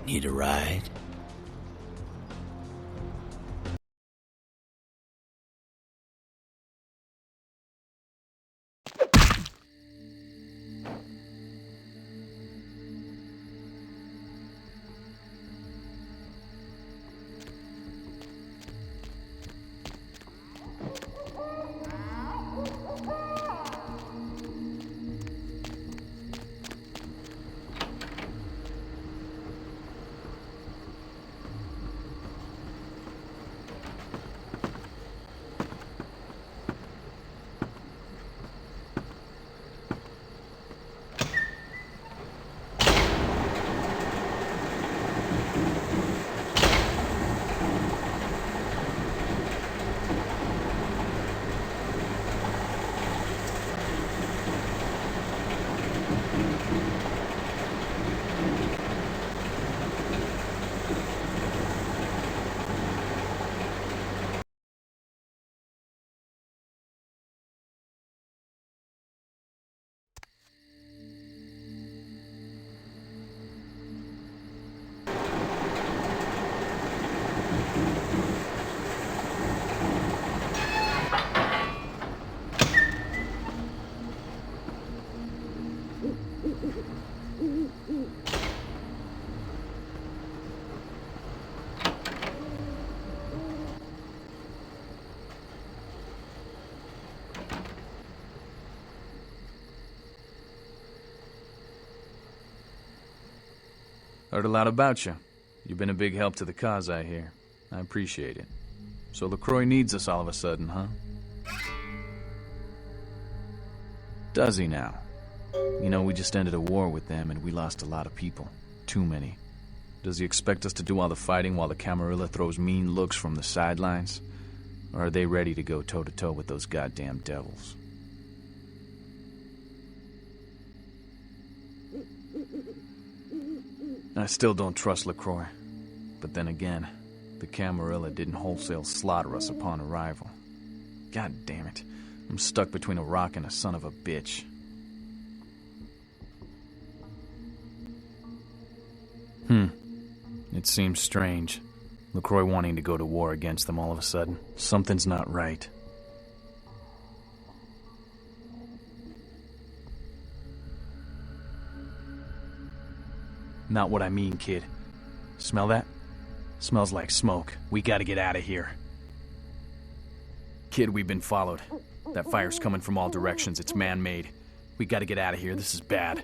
Need a ride? Heard a lot about you. You've been a big help to the cause, I hear. I appreciate it. So LaCroix needs us all of a sudden, huh? Does he now? You know, we just ended a war with them and we lost a lot of people. Too many. Does he expect us to do all the fighting while the Camarilla throws mean looks from the sidelines? Or are they ready to go toe-to-toe with those goddamn devils? I still don't trust LaCroix. But then again, the Camarilla didn't wholesale slaughter us upon arrival. God damn it. I'm stuck between a rock and a son of a bitch. It seems strange. LaCroix wanting to go to war against them all of a sudden. Something's not right. Not what I mean, kid. Smell that? Smells like smoke. We gotta get out of here. Kid, we've been followed. That fire's coming from all directions. It's man-made. We gotta get out of here. This is bad.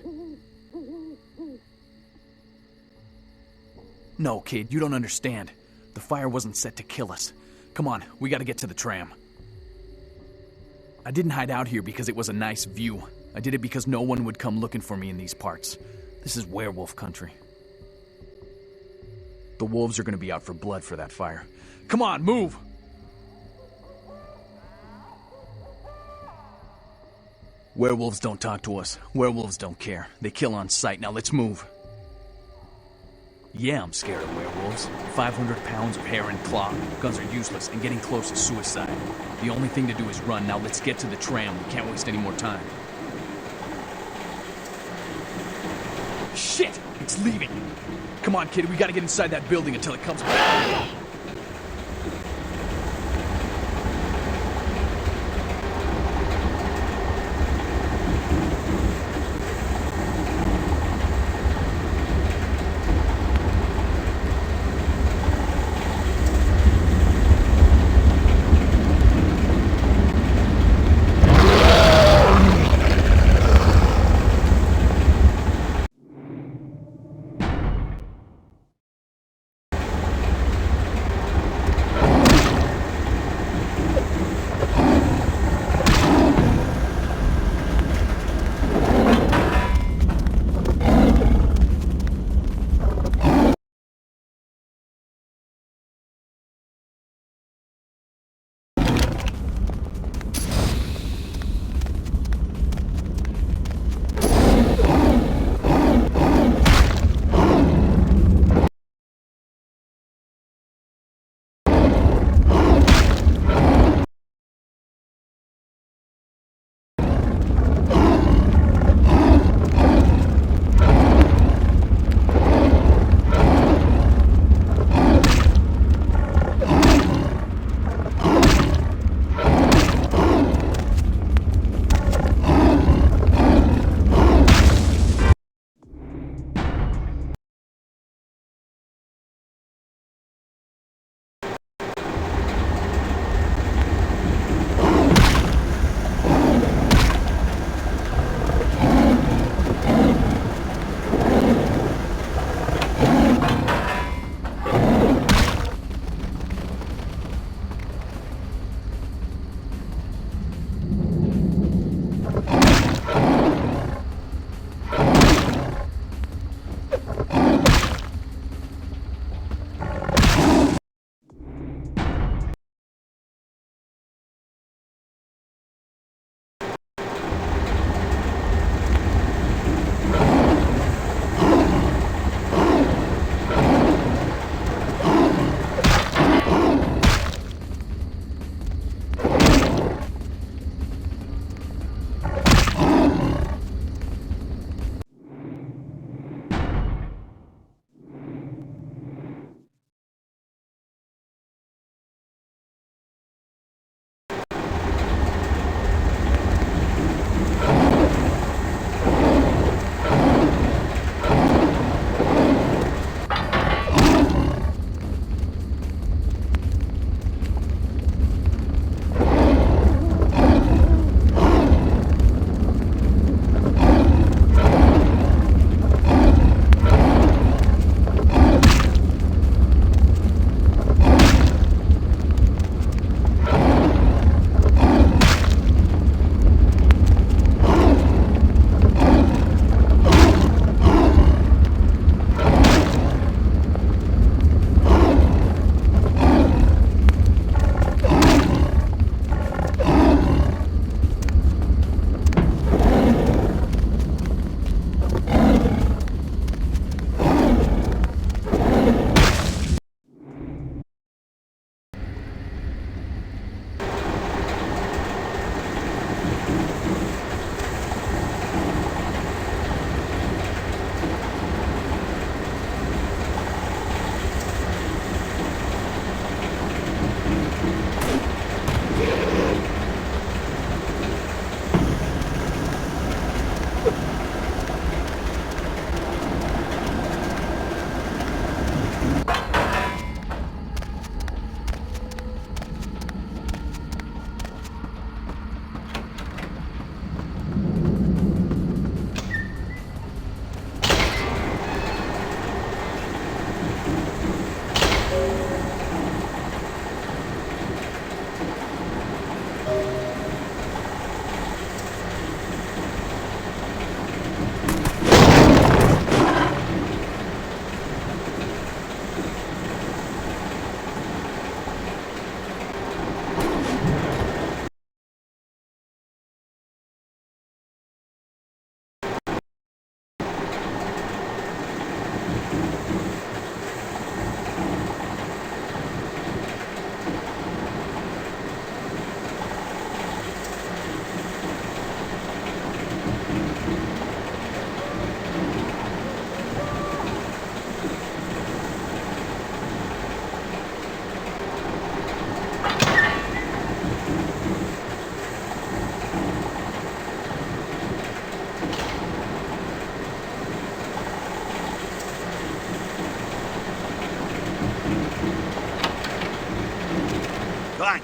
No, kid, you don't understand. The fire wasn't set to kill us. Come on, we gotta get to the tram. I didn't hide out here because it was a nice view. I did it because no one would come looking for me in these parts. This is werewolf country. The wolves are gonna be out for blood for that fire. Come on, move! Werewolves don't talk to us. Werewolves don't care. They kill on sight. Now let's move. Yeah, I'm scared of werewolves. 500 pounds of hair and claw. Guns are useless, and getting close is suicide. The only thing to do is run. Now let's get to the tram. We can't waste any more time. Shit! It's leaving! Come on, kid, we gotta get inside that building until it comes back.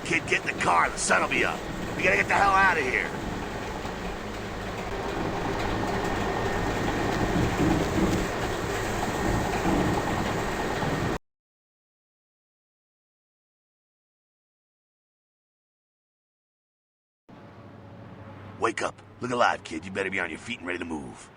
Kid, get in the car. The sun'll be up. We gotta get the hell out of here. Wake up. Look alive, kid. You better be on your feet and ready to move.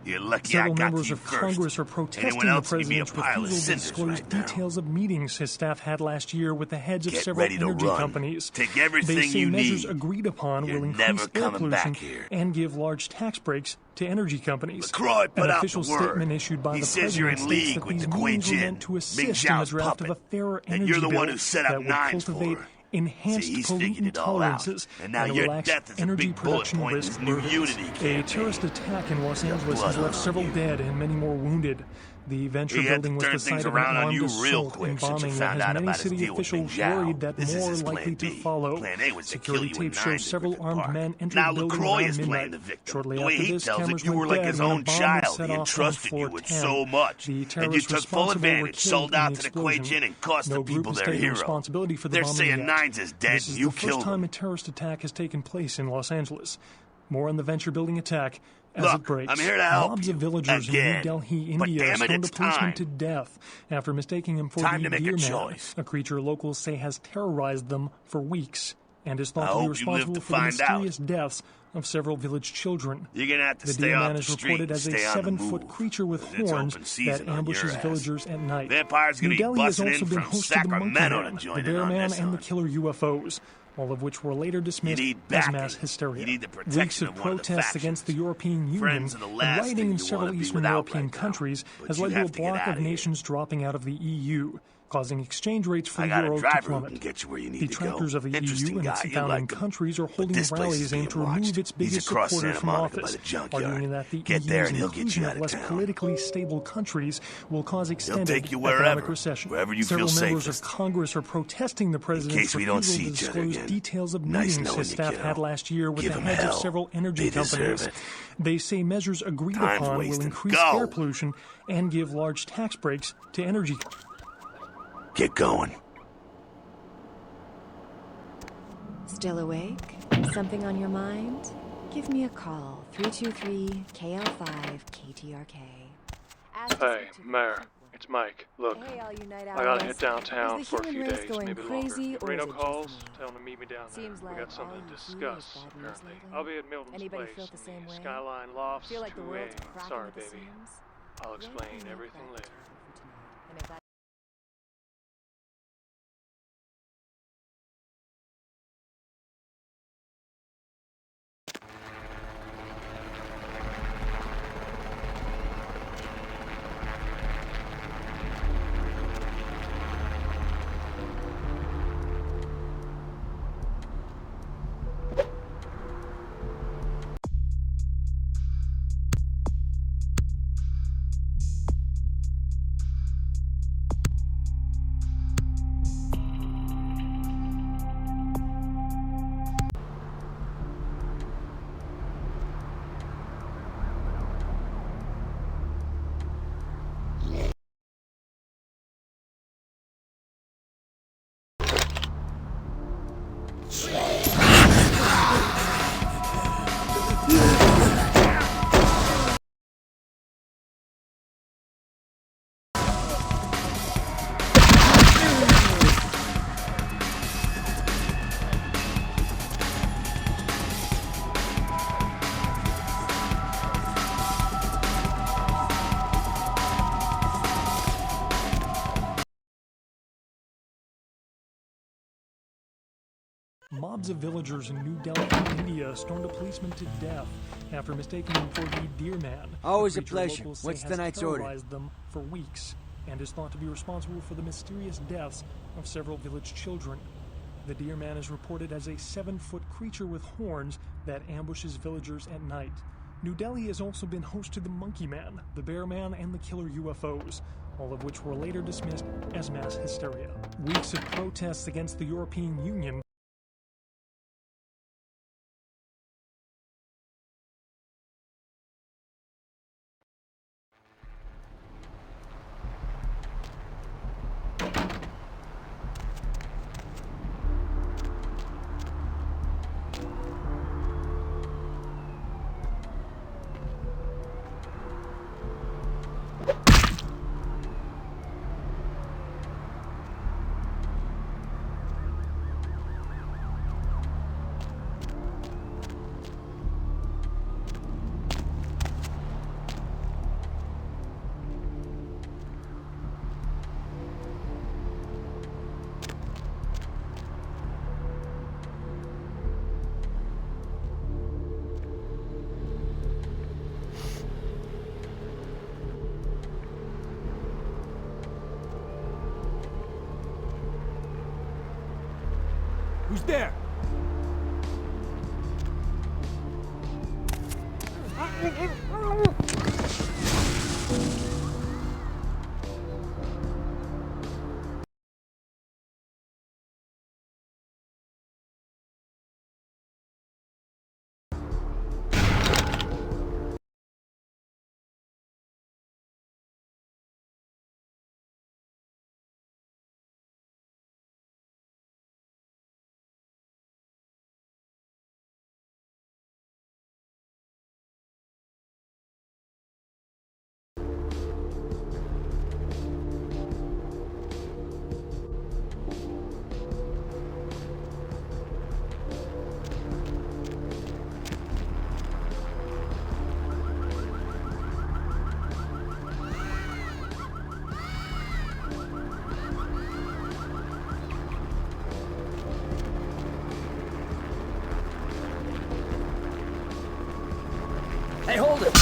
You're lucky Several I got members to you of first. Congress are protesting Anyone the else would be a president's pile of refusal to cinders disclose right now. details of meetings his staff had last year with the heads of Get several ready to energy run. companies. Take They everything say you measures need. agreed upon You're will never increase air coming pollution back here. and give large tax breaks to energy companies. LaCroix put An out official the word. statement issued by He the says you're president in states league that with these the Kuei meetings were Jin, meant to Ming assist in the Zhao's draft of a puppet, fairer that energy you're the bill one who set up that would nines cultivate for. enhanced See, he's figured pollutant it all out. tolerances And now and your relax death is a energy big bullet production point in risk his new burdens. unity A campaign. terrorist attack in Los Got Angeles blood has left on several you. dead and many more wounded. The venture He had to building was turn the things site of an around on armed you real assault quick and since you bombing that found has out many about his city deal with Ming officials Zhao. worried that This is more his are likely plan to B. follow. Plan A was to Security kill you in tapes show nines at several Griffith armed Park. men entered Now the building LaCroix around is playing midnight. the victim. Shortly The way after he this, tells it, cameras you were went like dead his when a own bomb was child. set He off on entrusted floor you with 10. so much. The And you terrorists took full responsible were advantage, killed sold in out the to the Kuei explosion. Jin and cost No the group people has their taken hero. responsibility for the They're bombing saying yet. Nines is dead This and is you the first killed time him. a terrorist attack has taken place in Los Angeles. More on the venture building attack as Look, it breaks. I'm here to help Mobs you. of villagers in New Again. Delhi, But India, damn it, stoned a it's policeman time. to death after mistaking him for Time the to make a Deer Man, choice. a creature locals say has terrorized them for weeks and is thought I to be hope you live responsible to for the find out. mysterious deaths of several village children. You're gonna have to The stay Deer off Man the is street reported and as a stay on the 7-foot move. creature with 'Cause it's horns open that season on ambushes your ass. villagers at night. Vampires gonna New be Delhi has busting also in been from host to the Monkey Sacramento Man, to join the in Bear on Man, this and the hunt. Killer UFOs, all of which were later dismissed need as backing. mass hysteria. You need the Weeks protection of of one of the protests factions. against the European Union Friends are the and last rioting thing in you several wanna be Eastern without European right now. countries But has you led to a have to get block out of of here. nations dropping out of the EU, causing exchange rates for I the got a euro to driver who plummet. can get you where you need Detractors to of go. the Interesting EU and its guy. You'll founding like him. countries are But holding this place rallies is aimed being to remove watched. its He's biggest across supporter Santa from Monica office, by the junkyard. arguing that the Get there EU's and he'll get inclusion you out of of less town. politically stable countries will cause extended take you economic wherever, recession. wherever you Several feel members safest. of Congress are protesting the president's case we don't refusal see to each other disclose again. details of Nice meetings knowing his you, staff kiddo. had last year with Give the 'em heads of hell. several energy They deserve companies. it. They say measures agreed Time's upon will wasting. increase Go. air pollution and give large tax breaks to energy. Get going. Still awake? Something on your mind? Give me a call, 323-KL5-KTRK. Hey, Mayor, it's Mike. Look, Hey, all you night I gotta owls. head downtown Is the for a human few race days, going maybe crazy, longer. If or Reno is it just calls, me? tell him to meet me down there. Seems We like got something all to you do is discuss, bad news apparently. lately. I'll be at Milton's Anybody place feel the in same the way? Skyline Lofts Feel like the 2A. world's cracking Sorry, at the baby. seams? I'll Maybe explain make everything that later. tougher for tonight. And if that Mobs of villagers in New Delhi, India, stoned a policeman to death after mistaking him for the Deer Man. Always a creature pleasure. locals say What's has tonight's order? terrorized them for weeks and is thought to be responsible for the mysterious deaths of several village children. The Deer Man is reported as a 7-foot creature with horns that ambushes villagers at night. New Delhi has also been host to the Monkey Man, the Bear Man, and the Killer UFOs, all of which were later dismissed as mass hysteria. Weeks of protests against the European Union Who's there? Hey, hold it!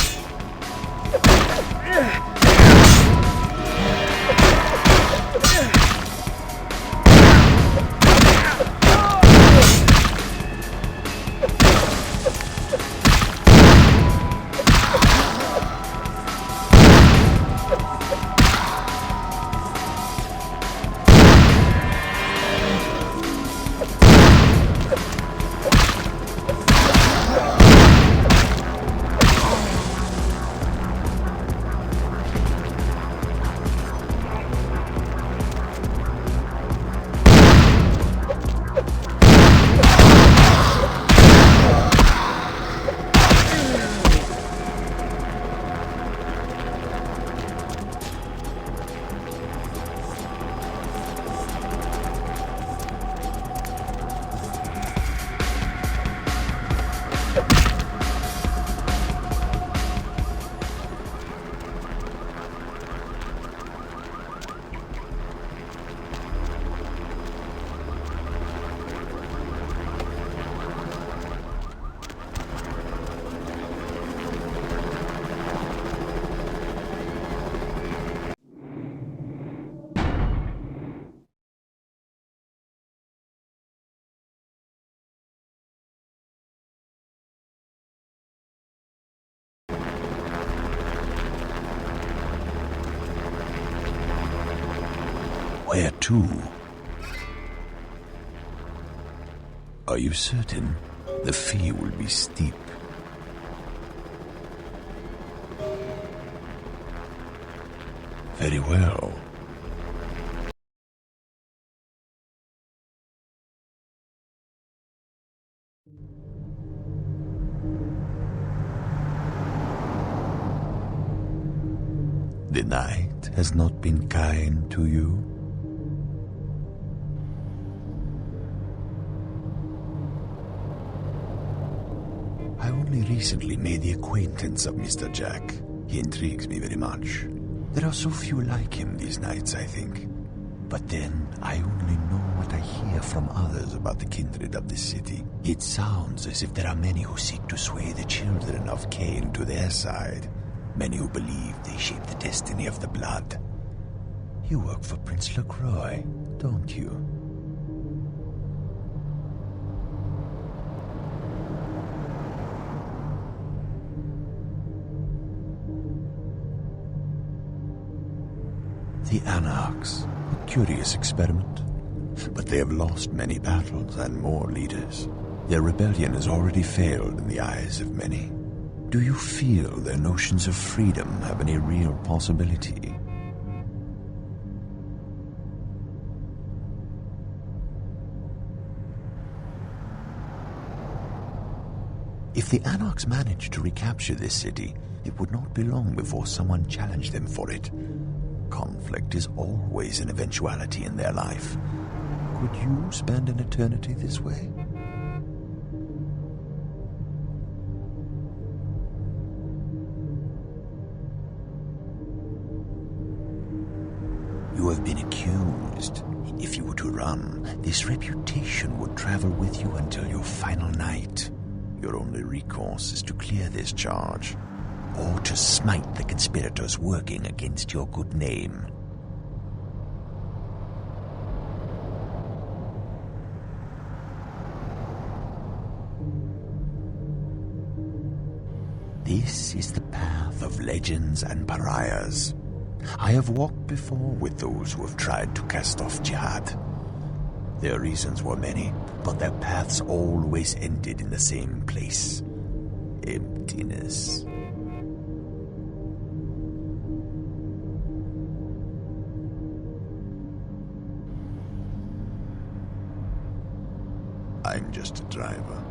Where to? Are you certain? The fee will be steep. Very well. The night has not been kind to you? I only recently made the acquaintance of Mr. Jack. He intrigues me very much. There are so few like him these nights, I think. But then, I only know what I hear from others about the kindred of this city. It sounds as if there are many who seek to sway the children of Cain to their side. Many who believe they shape the destiny of the blood. You work for Prince LaCroix, don't you? The Anarchs. A curious experiment. But they have lost many battles and more leaders. Their rebellion has already failed in the eyes of many. Do you feel their notions of freedom have any real possibility? If the Anarchs managed to recapture this city, it would not be long before someone challenged them for it. Conflict is always an eventuality in their life. Could you spend an eternity this way? You have been accused. If you were to run, this reputation would travel with you until your final night. Your only recourse is to clear this charge, or to smite the conspirators working against your good name. This is the path of legends and pariahs. I have walked before with those who have tried to cast off jihad. Their reasons were many, but their paths always ended in the same place. Emptiness. I'm just a driver.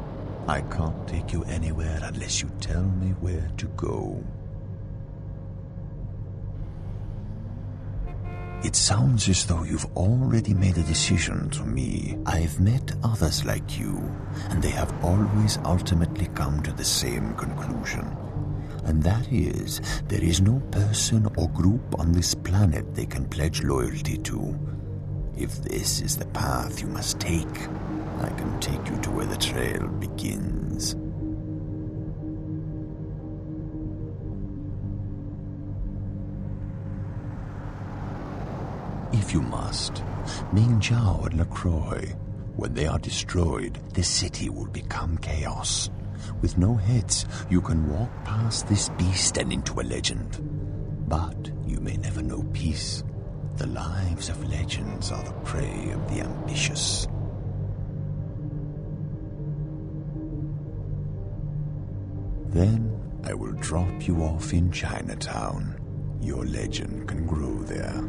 I can't take you anywhere unless you tell me where to go. It sounds as though you've already made a decision to me. I've met others like you, and they have always ultimately come to the same conclusion. And that is, there is no person or group on this planet they can pledge loyalty to. If this is the path you must take, I can take you to where the trail begins. If you must, Ming Jiao and LaCroix, when they are destroyed, the city will become chaos. With no heads, you can walk past this beast and into a legend. But you may never know peace. The lives of legends are the prey of the ambitious. Then I will drop you off in Chinatown. Your legend can grow there.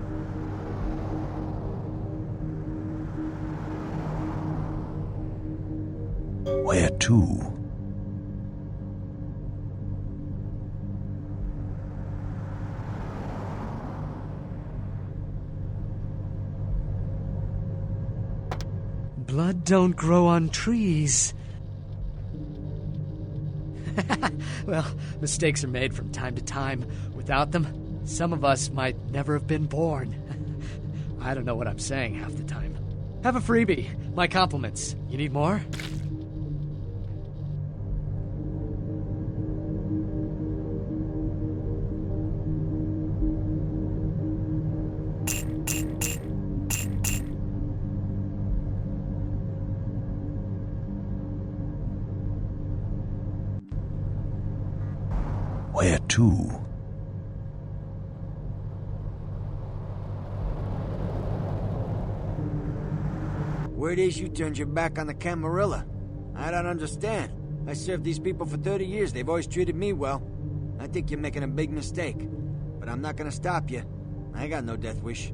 Where to? Blood don't grow on trees. Well, mistakes are made from time to time. Without them, some of us might never have been born. I don't know what I'm saying half the time. Have a freebie. My compliments. You need more? Where to? Word is you turned your back on the Camarilla. I don't understand. I served these people for 30 years. They've always treated me well. I think you're making a big mistake. But I'm not gonna stop you. I got no death wish.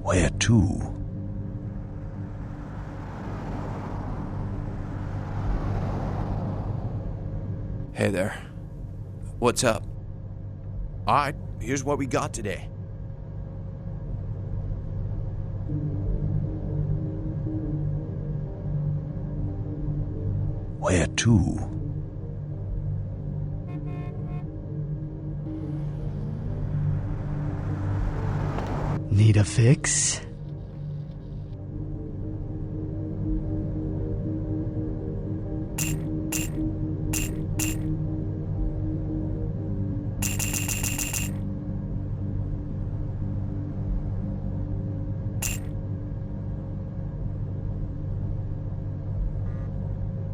Where to? Hey there. What's up? Alright, here's what we got today. Where to? Need a fix?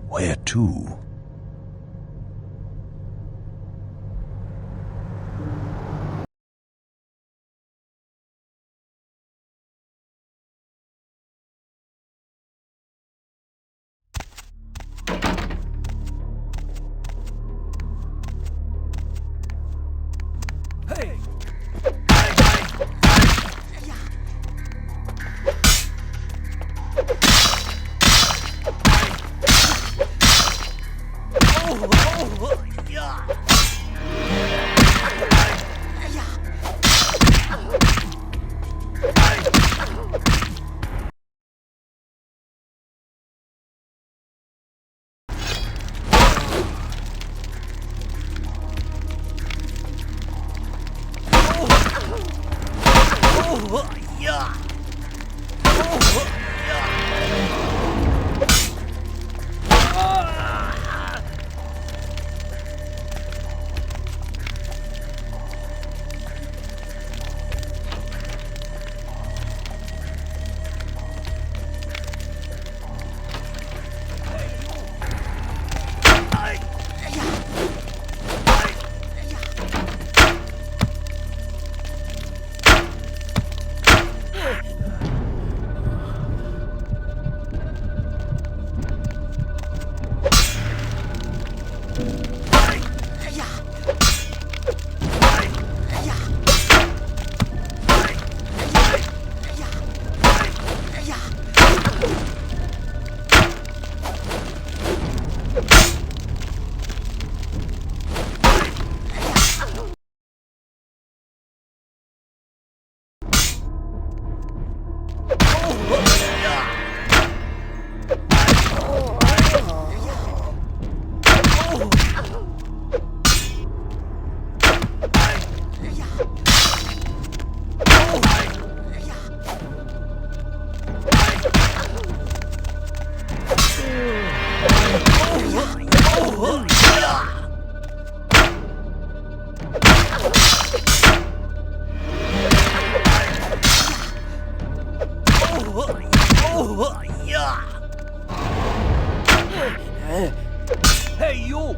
Where to? Hey, you!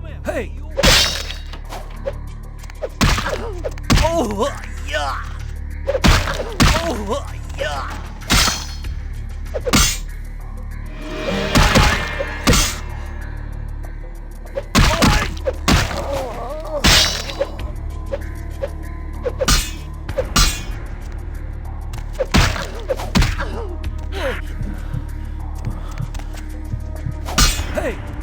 Hey! Oh, yeah! Oh, yeah! Hey!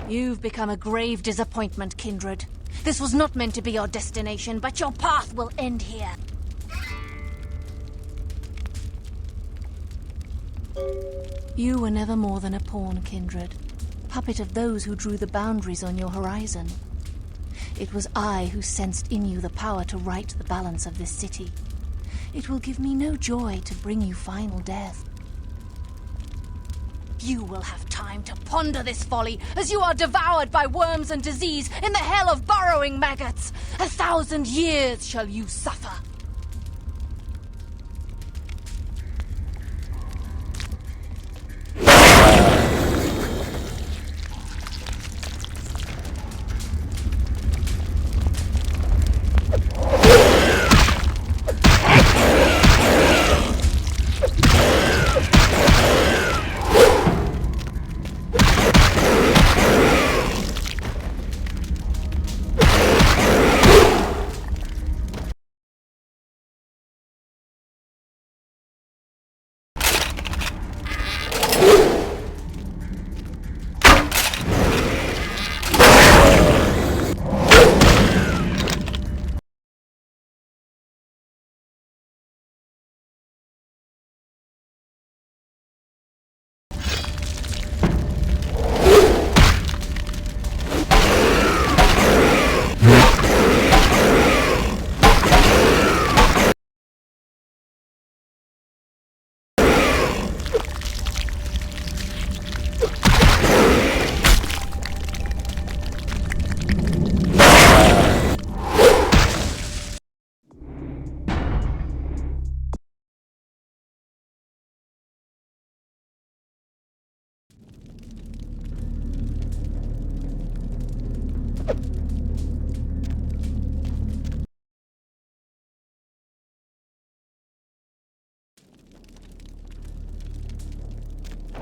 You've become a grave disappointment, Kindred. This was not meant to be your destination, but your path will end here. You were never more than a pawn, Kindred. Puppet of those who drew the boundaries on your horizon. It was I who sensed in you the power to right the balance of this city. It will give me no joy to bring you final death. You will have time to ponder this folly as you are devoured by worms and disease in the hell of burrowing maggots. 1,000 years shall you suffer.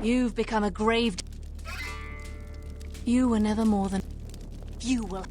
You've become a grave... You were never more than... You will...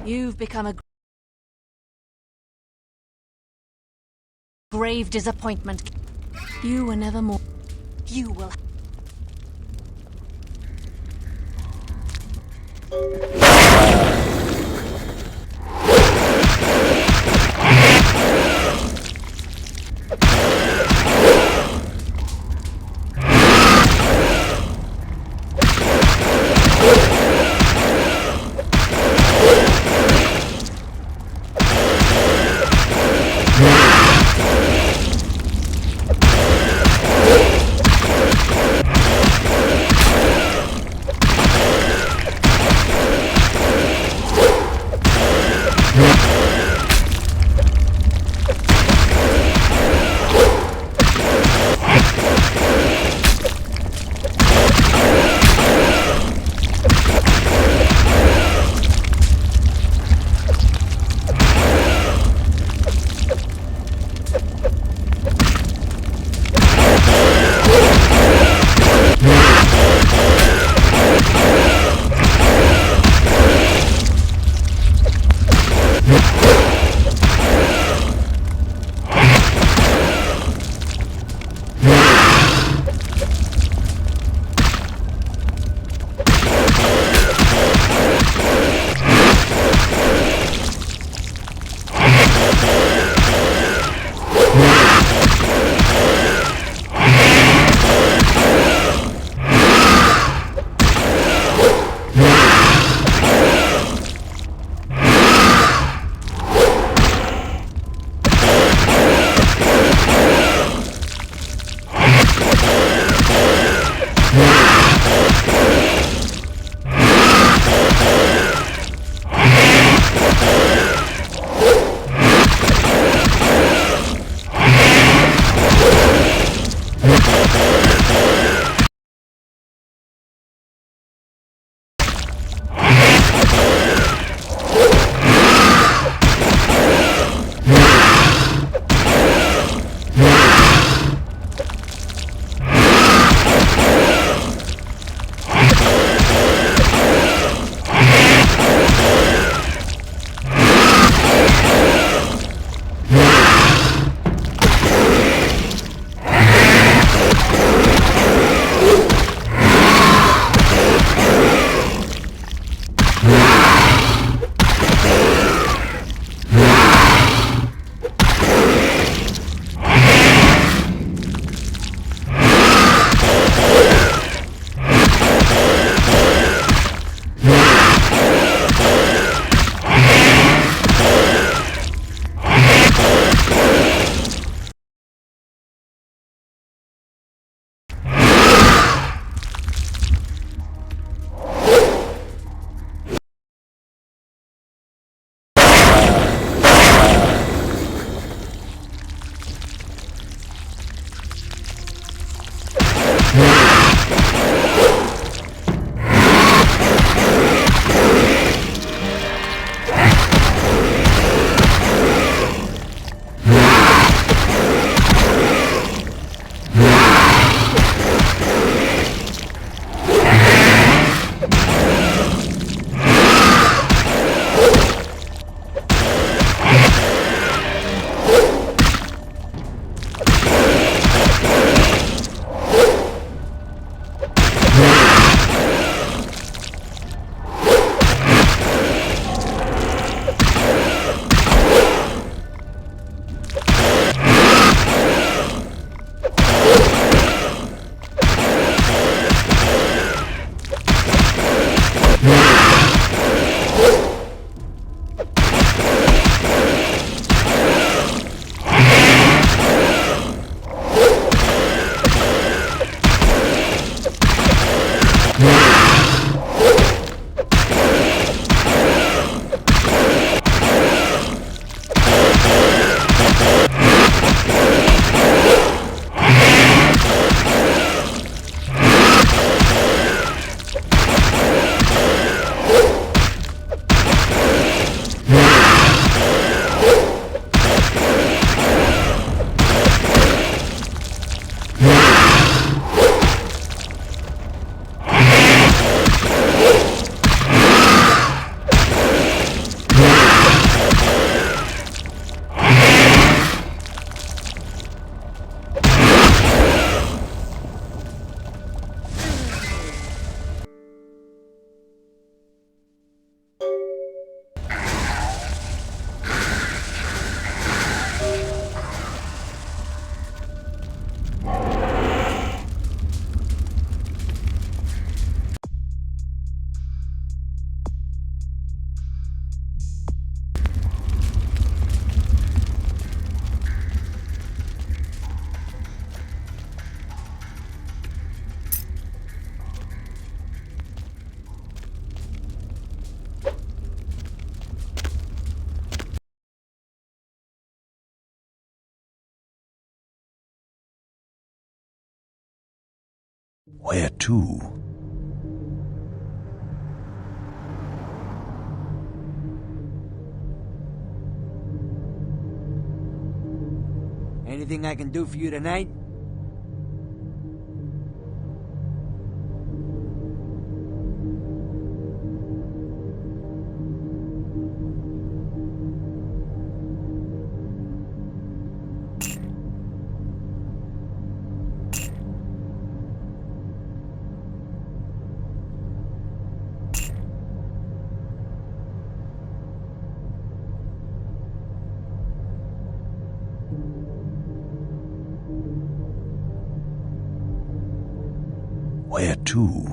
You've become a grave disappointment. You were never more. You will. Where to? Anything I can do for you tonight? Where to?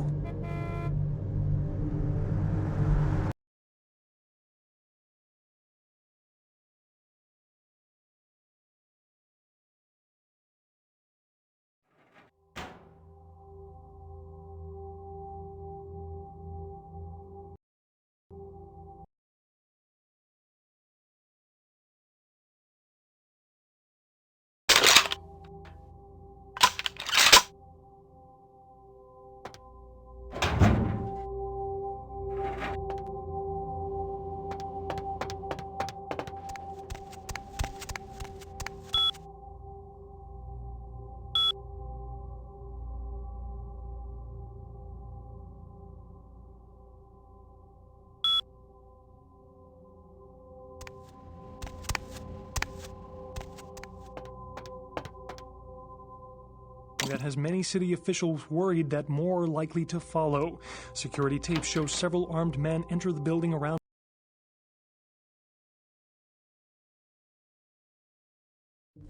That has many city officials worried that more are likely to follow. Security tapes show several armed men enter the building around.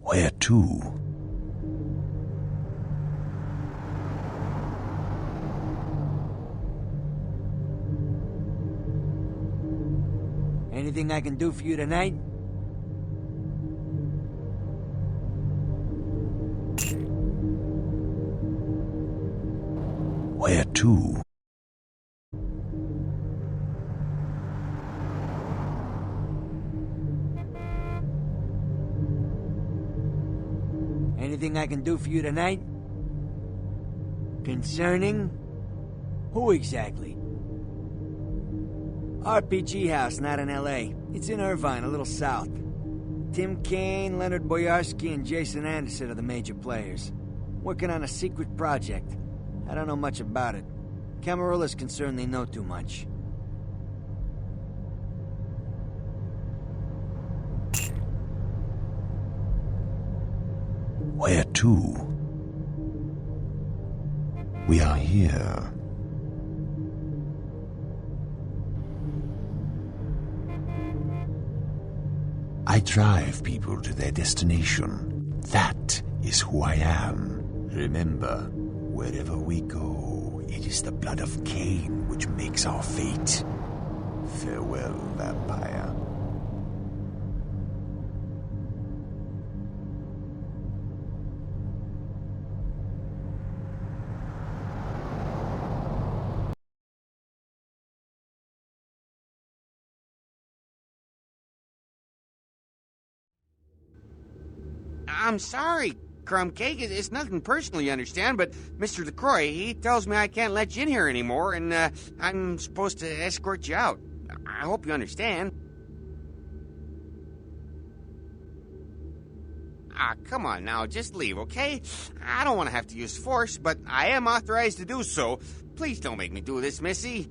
Where to? Anything I can do for you tonight? Where to? Anything I can do for you tonight? Concerning? Who exactly? RPG House, not in L.A. It's in Irvine, a little south. Tim Kaine, Leonard Boyarsky, and Jason Anderson are the major players. Working on a secret project. I don't know much about it. Camarillo's concerned they know too much. Where to? We are here. I drive people to their destination. That is who I am. Remember, wherever we go, it is the blood of Cain which makes our fate. Farewell, vampire. I'm sorry, Crumb Cake. It's nothing personal, you understand, but Mr. LaCroix, he tells me I can't let you in here anymore, and I'm supposed to escort you out. I hope you understand. Ah, come on now, just leave, okay? I don't want to have to use force, but I am authorized to do so. Please don't make me do this, Missy.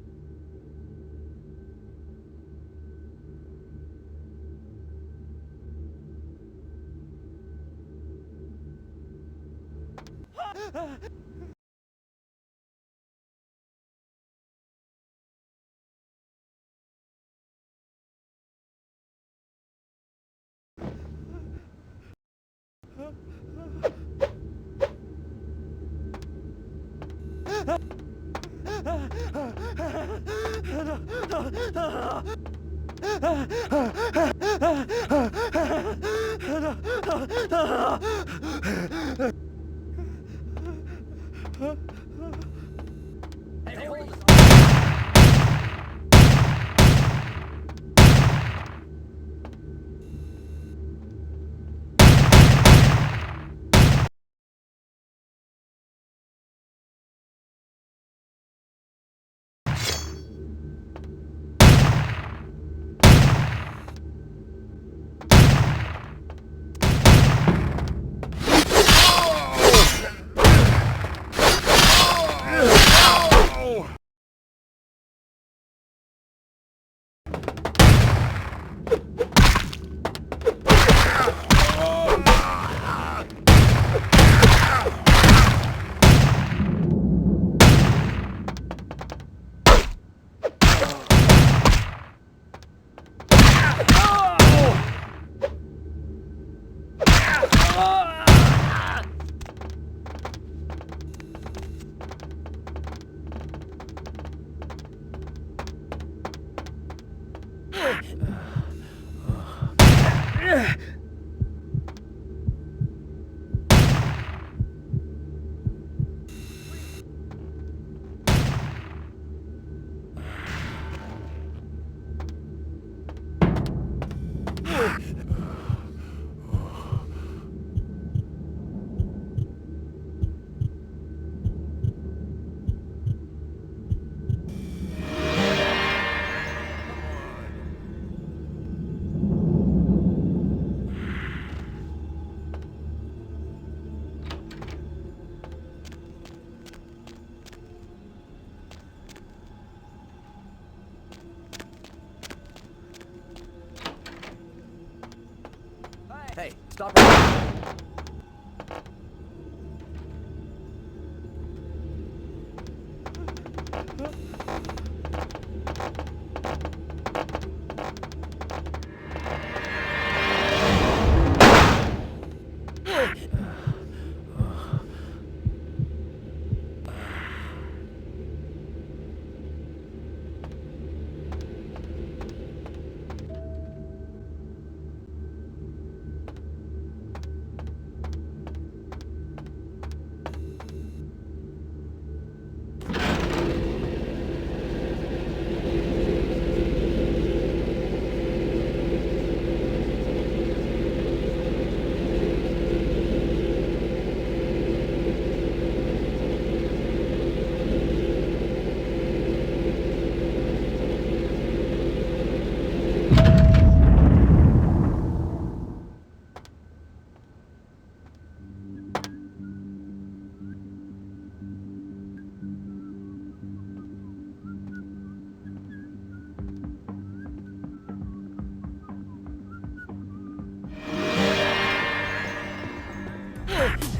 Hey, stop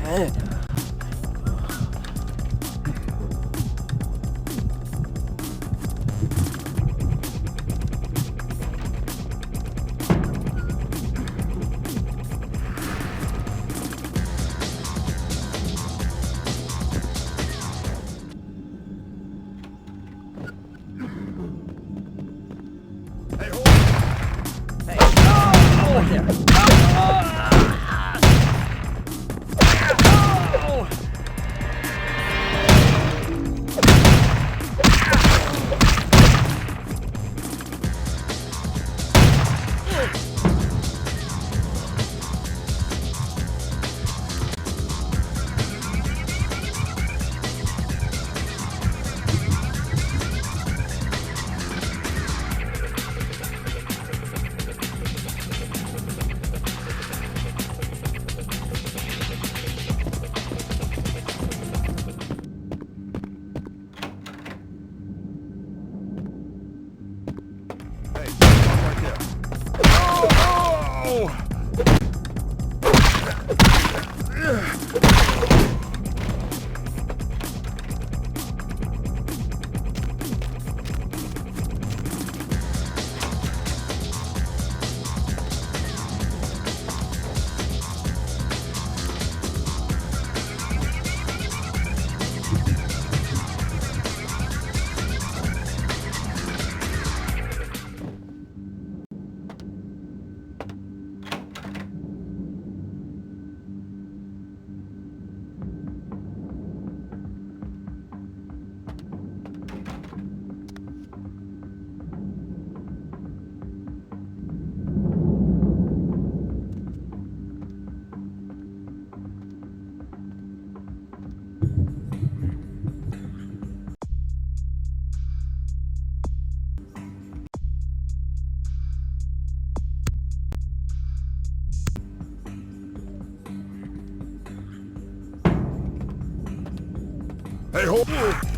right Hey, hold on!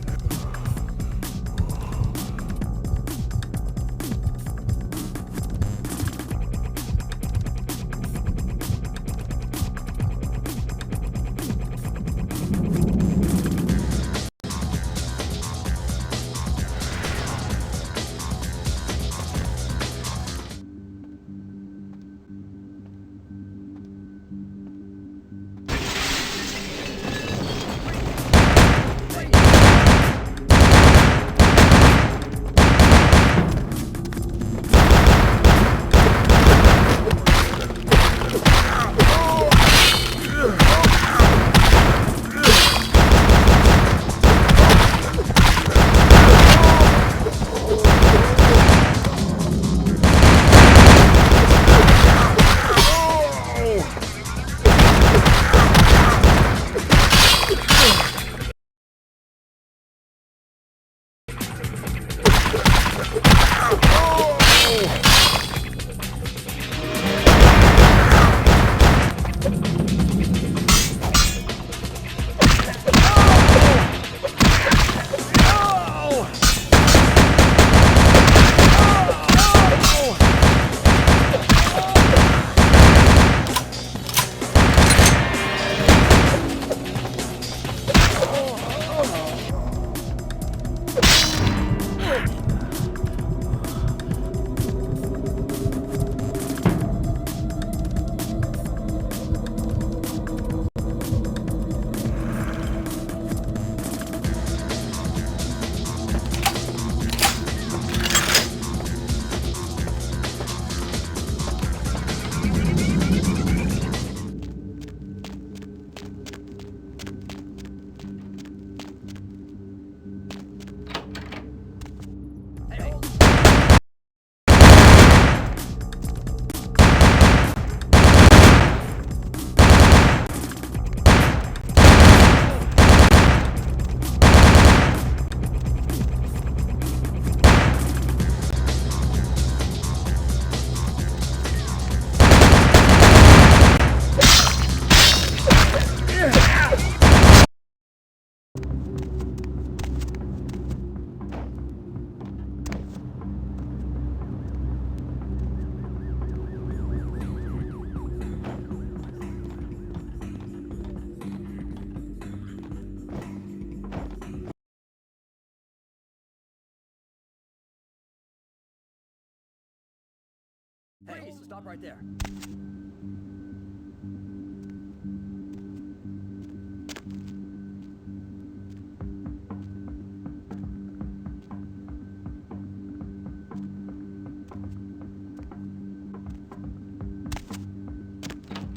Hey, stop right there.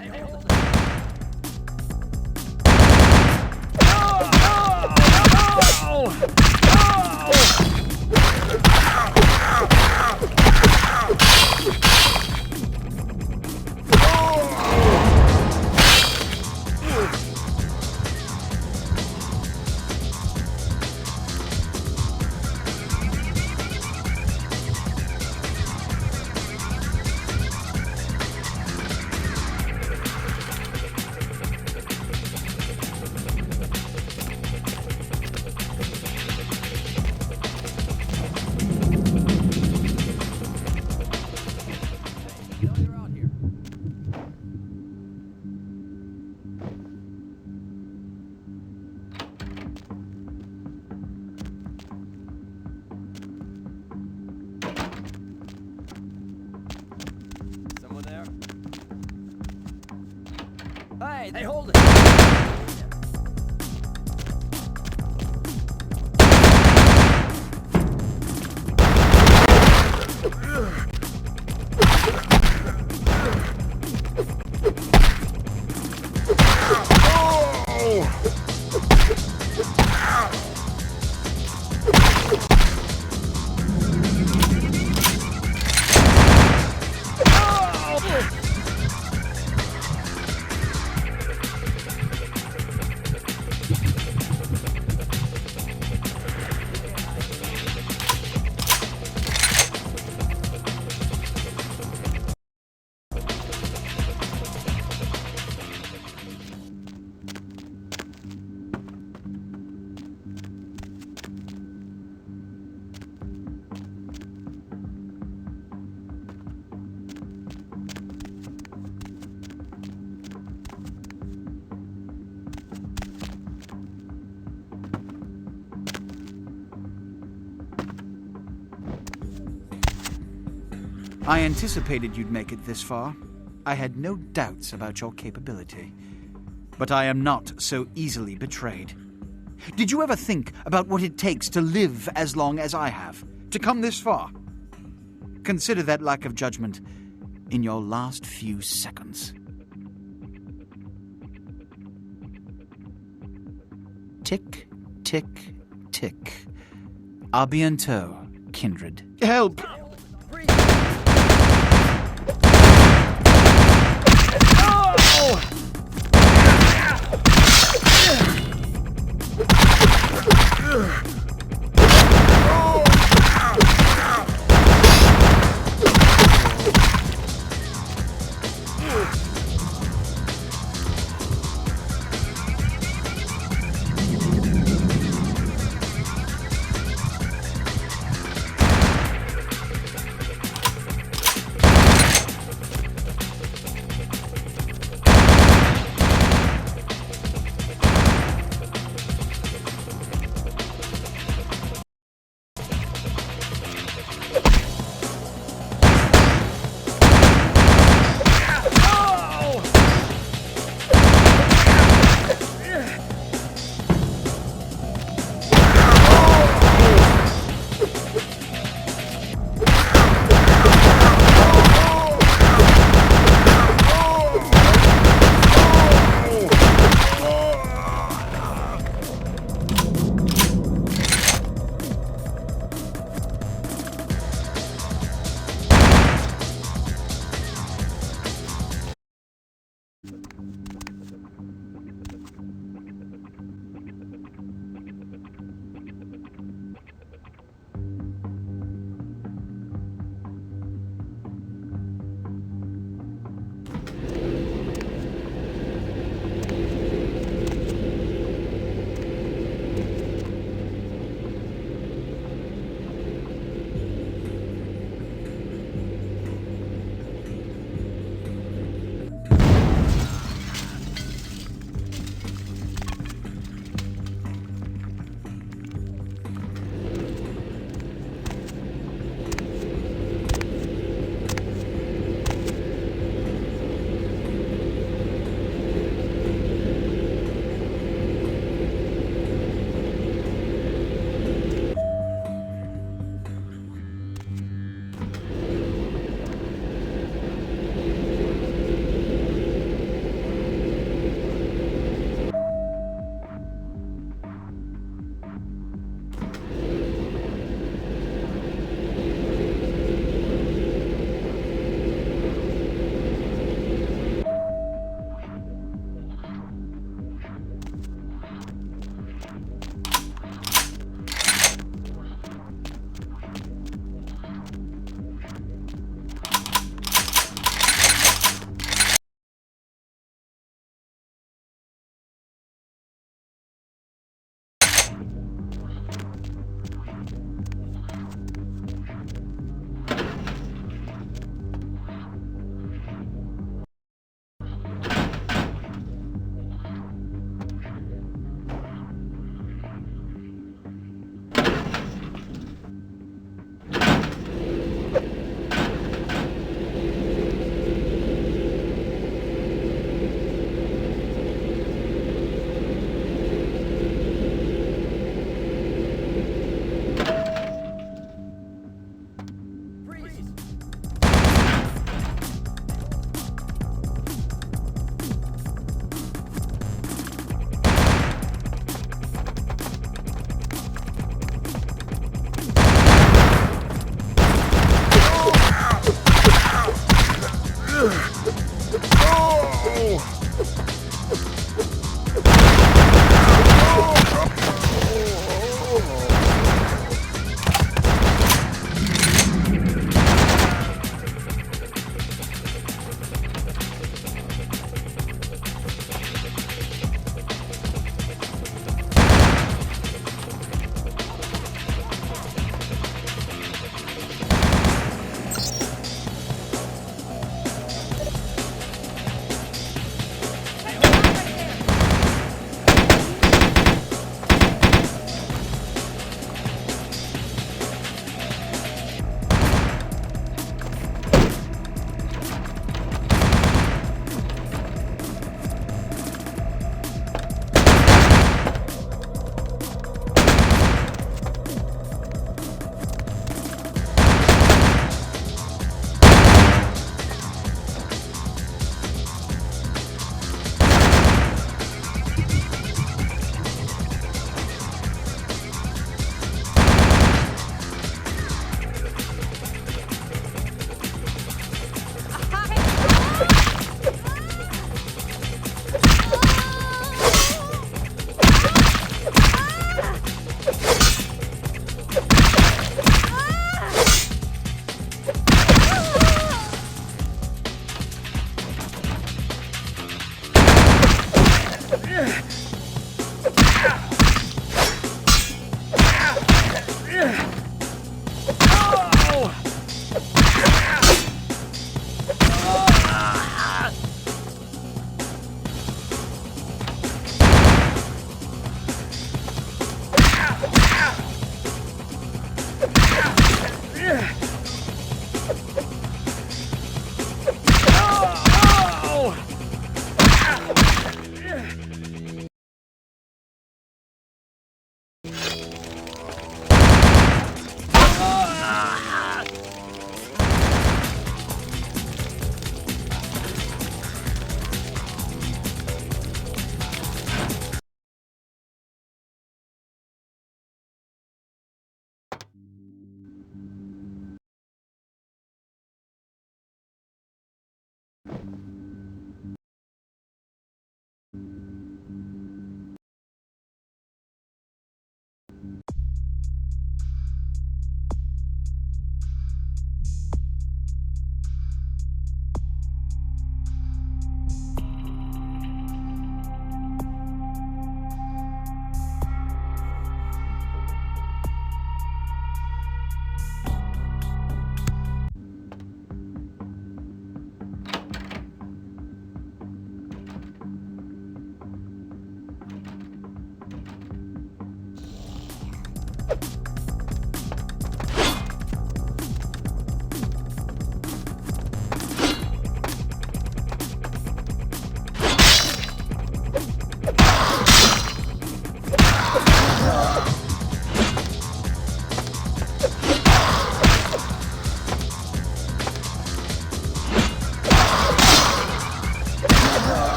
Hey, hold it. Hey, hold it! I anticipated you'd make it this far. I had no doubts about your capability. But I am not so easily betrayed. Did you ever think about what it takes to live as long as I have? To come this far? Consider that lack of judgment in your last few seconds. Tick, tick, tick. A bientôt, kindred. Help!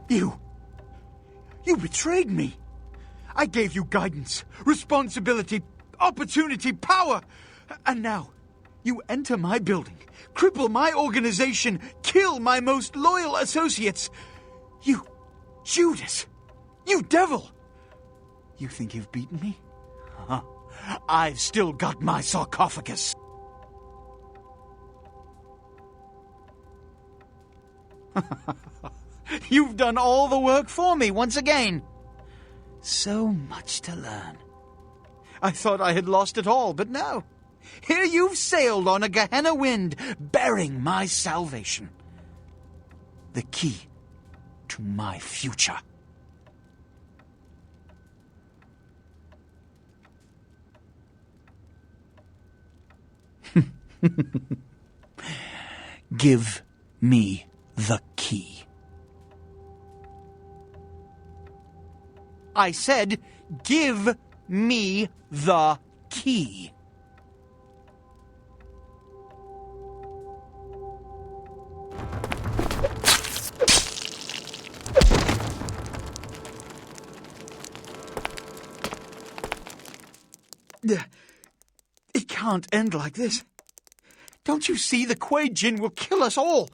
You betrayed me. I gave you guidance, responsibility, opportunity, power. And now, you enter my building, cripple my organization, kill my most loyal associates. You, Judas, you devil. You think you've beaten me? Huh. I've still got my sarcophagus. You've done all the work for me once again. So much to learn. I thought I had lost it all, but no. Here you've sailed on a Gehenna wind, bearing my salvation. The key to my future. Give me the key. I said, give me the key. It can't end like this. Don't you see the Kuei Jin will kill us all?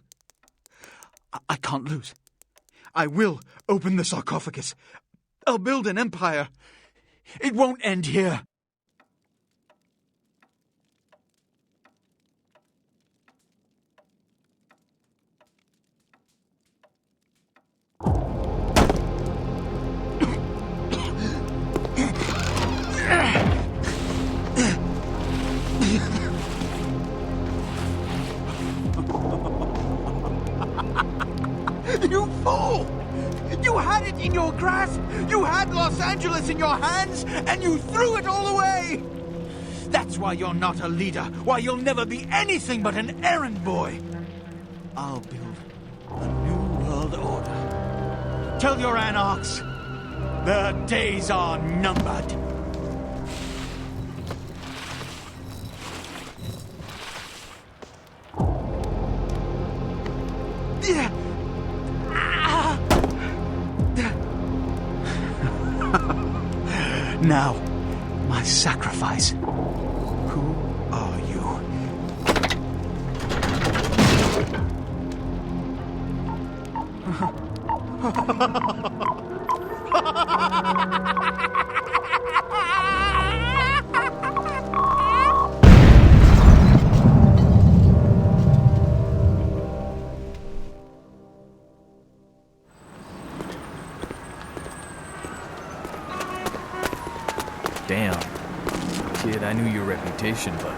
I can't lose. I will open the sarcophagus. I'll build an empire. It won't end here. You fool! You had it in your grasp! You had Los Angeles in your hands, and you threw it all away! That's why you're not a leader, why you'll never be anything but an errand boy. I'll build a new world order. Tell your anarchs, their days are numbered. Now, my sacrifice. Who are you? Damn. Kid, I knew your reputation, but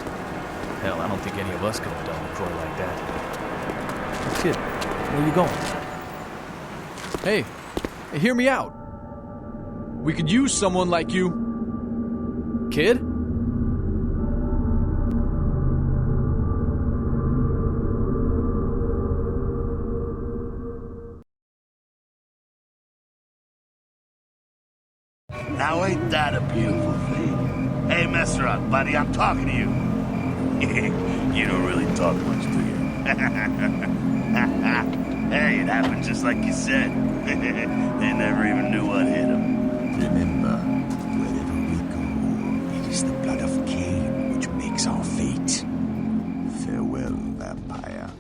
hell, I don't think any of us could have done LaCroix like that. Kid, where are you going? Hey, hear me out. We could use someone like you. Kid? Now ain't that a beautiful thing? Hey, Messerot, buddy, I'm talking to you. You don't really talk much, do you? Hey, it happened just like you said. They never even knew what hit them. Remember, wherever we go, it is the blood of Cain which makes our fate. Farewell, vampire.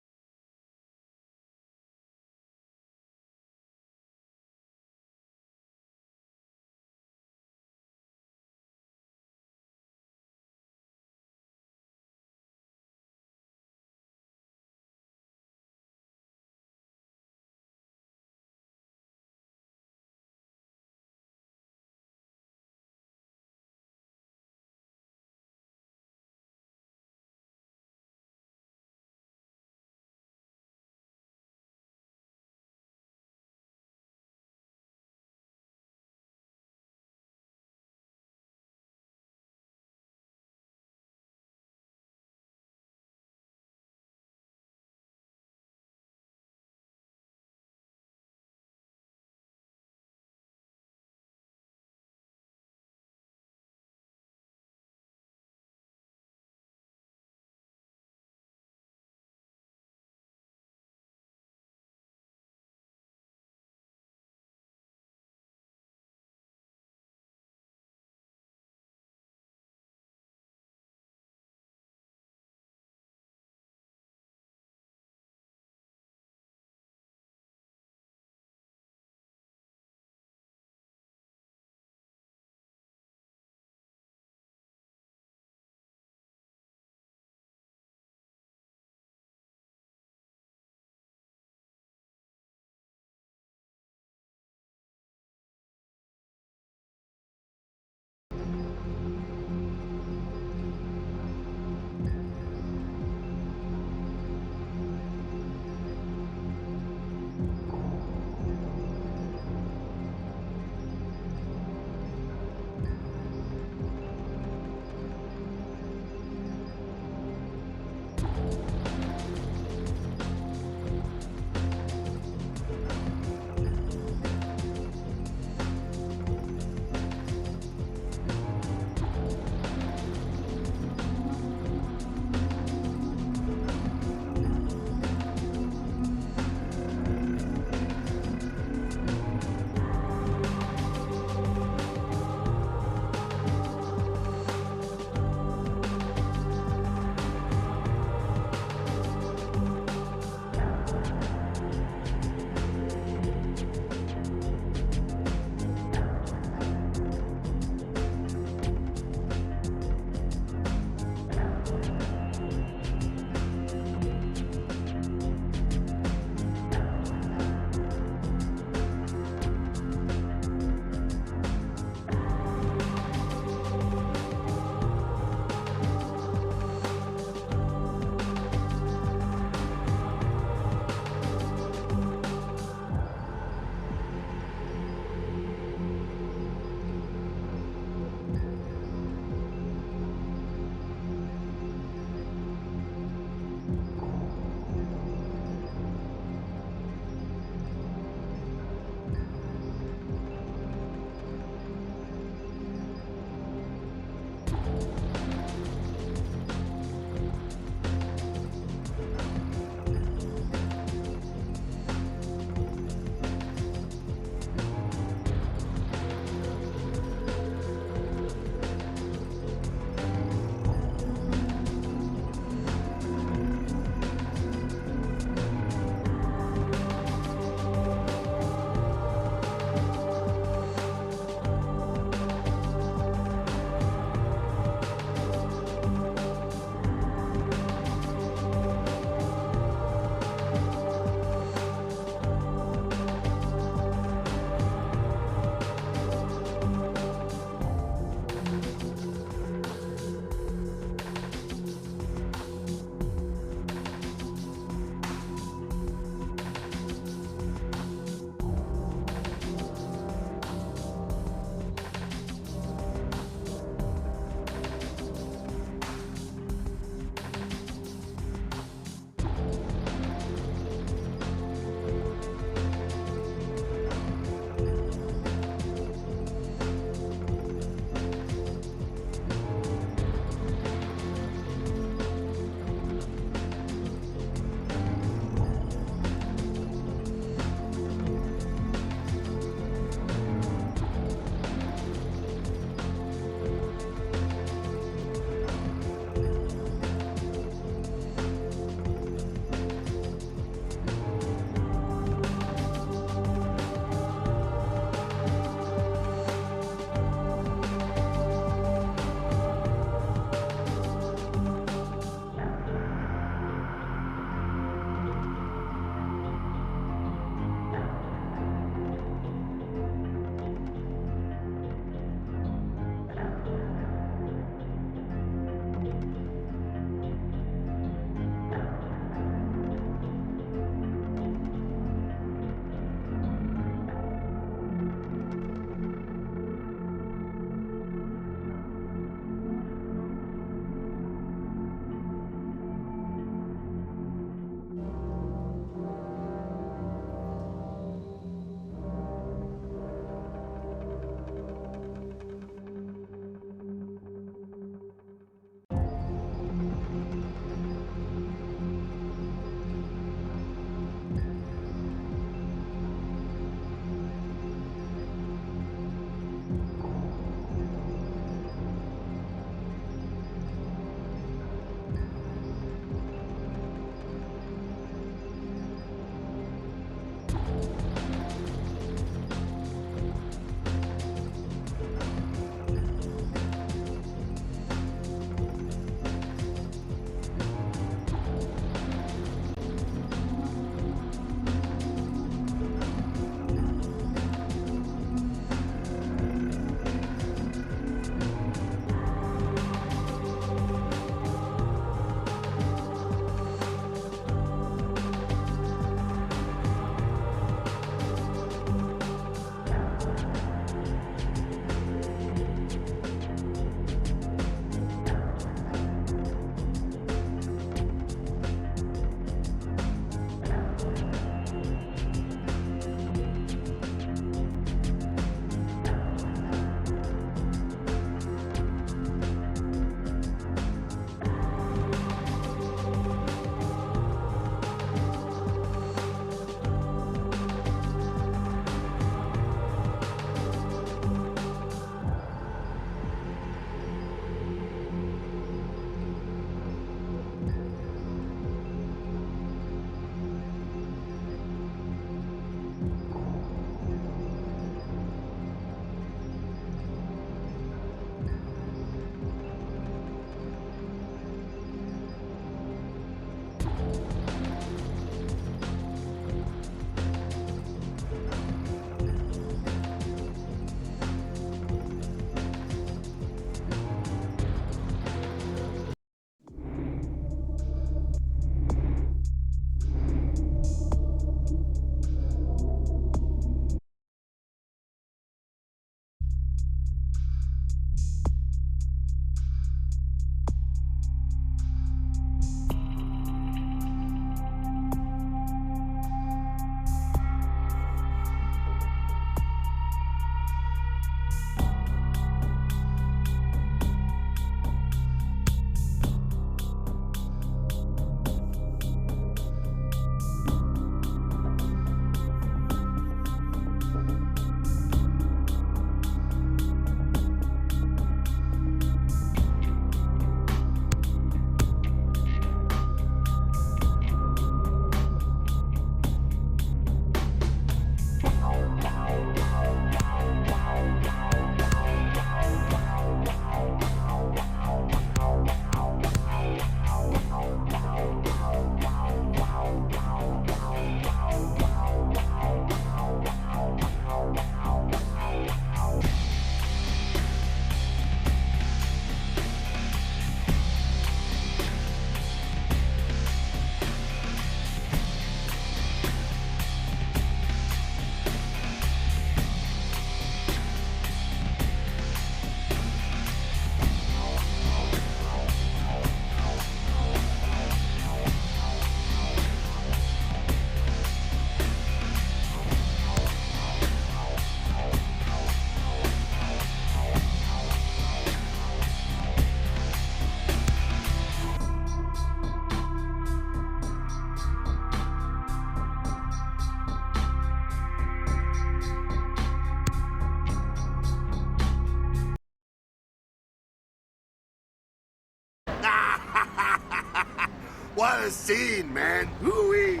What a scene, man. Hoo-wee.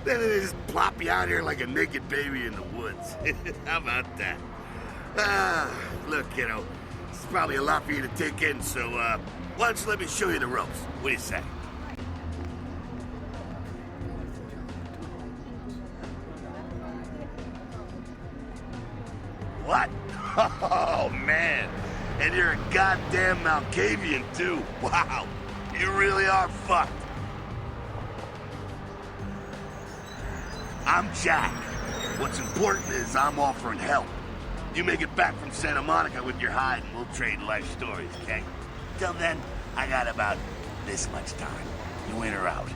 Then they just plop you out here like a naked baby in the woods. How about that? Look, kiddo, it's probably a lot for you to take in, so, why don't you let me show you the ropes? What do you say? What? Oh, man. And you're a goddamn Malkavian, too. Wow. You really are fucked. I'm Jack. What's important is I'm offering help. You make it back from Santa Monica with your hide and we'll trade life stories, okay? Till then, I got about this much time. You in or out?